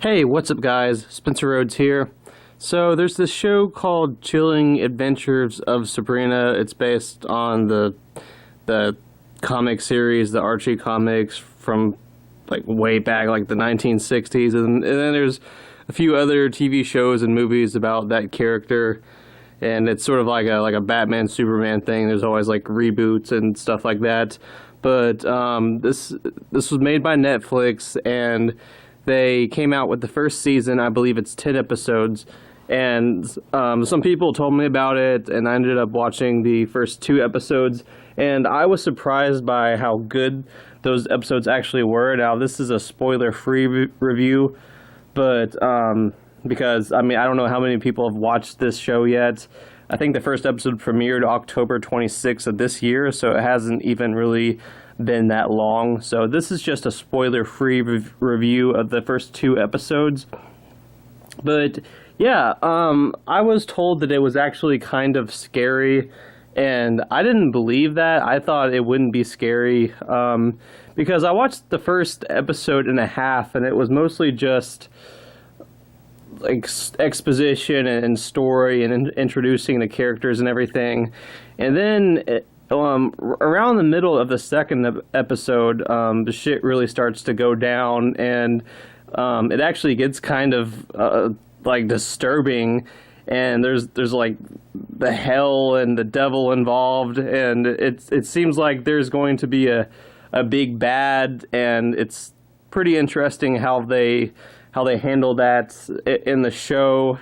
Hey, what's up, guys? Spencer Rhodes here. So, there's this show called Chilling Adventures of Sabrina. It's based on the comic series, the Archie comics from like way back, like the 1960s, and then there's a few other TV shows and movies about that character. And it's sort of like a Batman Superman thing. There's always like reboots and stuff like that. But this was made by Netflix, and they came out with the first season. I believe it's 10 episodes. And some people told me about it, and I ended up watching the first 2 episodes. And I was surprised by how good those episodes actually were. Now, this is a spoiler-free review, but because, I mean, I don't know how many people have watched this show yet. I think the first episode premiered October 26th of this year, so it hasn't even really been that long. So this is just a spoiler-free review of the first 2 episodes. But yeah, I was told that it was actually kind of scary, and I didn't believe that. I thought it wouldn't be scary, because I watched the first episode and a half, and it was mostly just like exposition and story and introducing the characters and everything. And then around the middle of the second episode, the shit really starts to go down, and it actually gets kind of like disturbing, and there's like the hell and the devil involved, and it seems like there's going to be a big bad, and it's pretty interesting how they handle that in the show.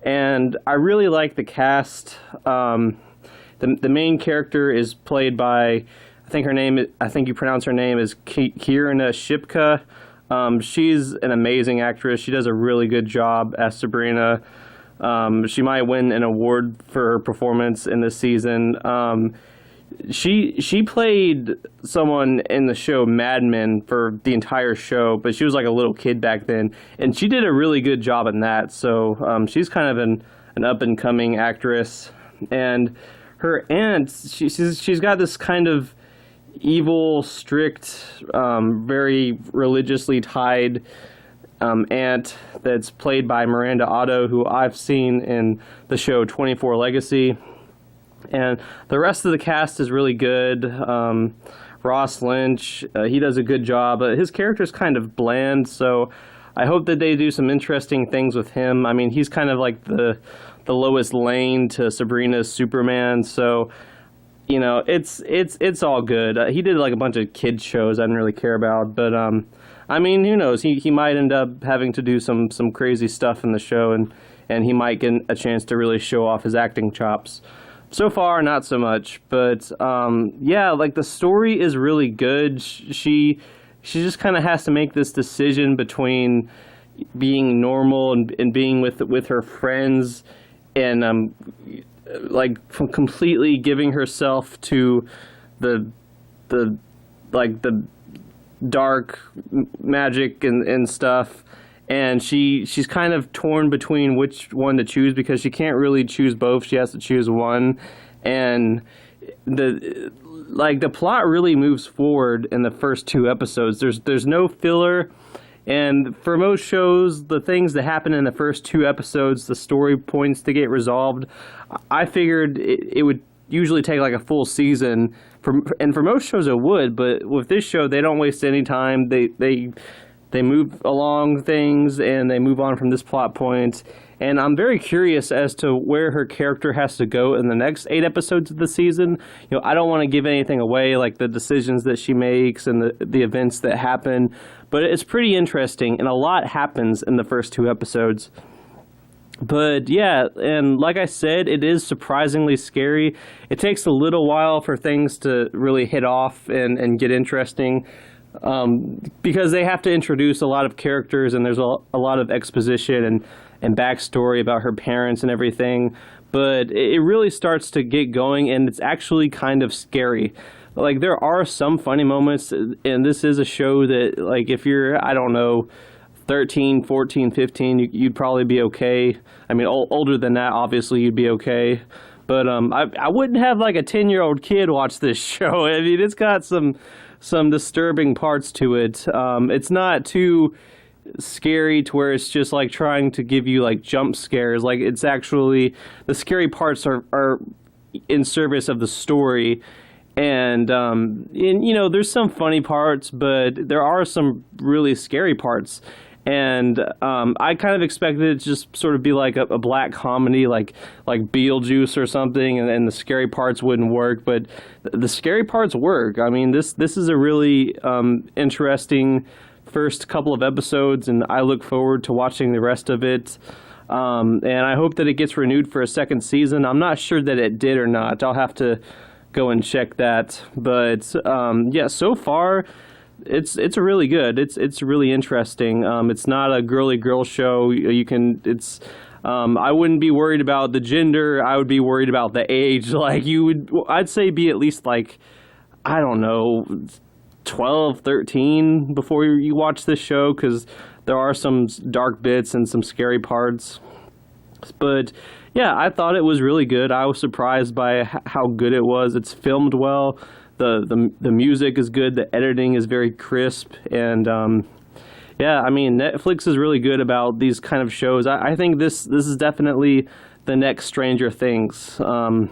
And I really like the cast. The main character is played by, I think you pronounce her name is Kierna Shipka. She's an amazing actress. She does a really good job as Sabrina. She might win an award for her performance in this season. She played someone in the show Mad Men for the entire show, but she was like a little kid back then, and she did a really good job in that. So she's kind of an up-and-coming actress. And her aunt, she's got this kind of evil, strict, very religiously tied aunt that's played by Miranda Otto, who I've seen in the show 24 Legacy. And the rest of the cast is really good. Ross Lynch, he does a good job. His character's kind of bland, so I hope that they do some interesting things with him. I mean, he's kind of like the Lois Lane to Sabrina's Superman, so you know, it's all good. He did like a bunch of kids shows I didn't really care about, but I mean, who knows? He might end up having to do some crazy stuff in the show, and he might get a chance to really show off his acting chops. So far, not so much, but yeah, like the story is really good. She just kind of has to make this decision between being normal and being with her friends, and like completely giving herself to the dark magic and stuff. And she's kind of torn between which one to choose, because she can't really choose both. She has to choose one. And the plot really moves forward in the first 2 episodes. There's no filler. And for most shows, the things that happen in the first 2 episodes, the story points to get resolved. I figured it would usually take like a full season. And for most shows it would, but with this show, they don't waste any time. They move along things, and they move on from this plot point. And I'm very curious as to where her character has to go in the next 8 episodes of the season. You know, I don't want to give anything away, like the decisions that she makes and the events that happen. But it's pretty interesting, and a lot happens in the first 2 episodes. But yeah, and like I said, it is surprisingly scary. It takes a little while for things to really hit off and get interesting. Because they have to introduce a lot of characters, and there's a lot of exposition and backstory about her parents and everything. But it really starts to get going, and it's actually kind of scary. Like, there are some funny moments, and this is a show that, like, if you're, I don't know, 13, 14, 15, you'd probably be okay. I mean, older than that, obviously, you'd be okay. But I wouldn't have, like, a 10-year-old kid watch this show. I mean, it's got some disturbing parts to it. It's not too scary to where it's just like trying to give you like jump scares. Like it's actually the scary parts are in service of the story. And you know, there's some funny parts, but there are some really scary parts. And I kind of expected it to just sort of be like a black comedy, like Beetlejuice or something, and the scary parts wouldn't work. But the scary parts work. I mean, this is a really interesting first couple of episodes, and I look forward to watching the rest of it. And I hope that it gets renewed for a second season. I'm not sure that it did or not. I'll have to go and check that. But yeah, so far it's really good. It's really interesting. It's not a girly girl show. You can it's I wouldn't be worried about the gender. I would be worried about the age. Like I'd say be at least like, I don't know, 12, 13 before you watch this show, because there are some dark bits and some scary parts. But yeah, I thought it was really good. I was surprised by how good it was. It's filmed well. The music is good. The editing is very crisp. And yeah, I mean, Netflix is really good about these kind of shows. I think this is definitely the next Stranger Things. And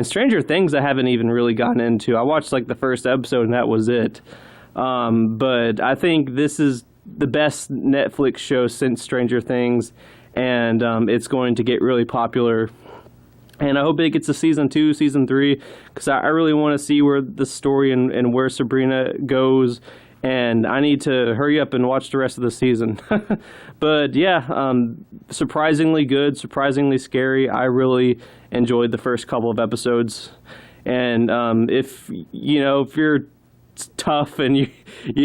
Stranger Things I haven't even really gotten into. I watched like the first episode and that was it. But I think this is the best Netflix show since Stranger Things. And it's going to get really popular. And I hope it gets a season 2, season 3, because I really want to see where the story and where Sabrina goes. And I need to hurry up and watch the rest of the season. But yeah, surprisingly good, surprisingly scary. I really enjoyed the first couple of episodes. And if you're tough and you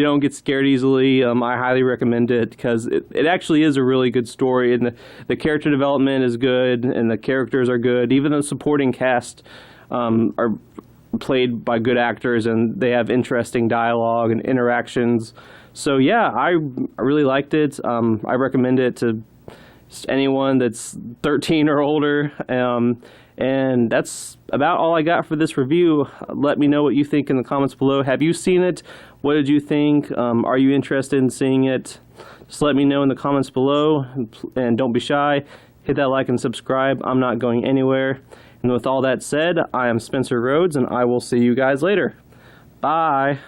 don't get scared easily, I highly recommend it, because it actually is a really good story, and the character development is good and the characters are good. Even the supporting cast are played by good actors, and they have interesting dialogue and interactions. So yeah, I really liked it. I recommend it to anyone that's 13 or older. And that's about all I got for this review. Let me know what you think in the comments below. Have you seen it? What did you think? Are you interested in seeing it? Just let me know in the comments below. And don't be shy. Hit that like and subscribe. I'm not going anywhere. And with all that said, I am Spencer Rhodes, and I will see you guys later. Bye.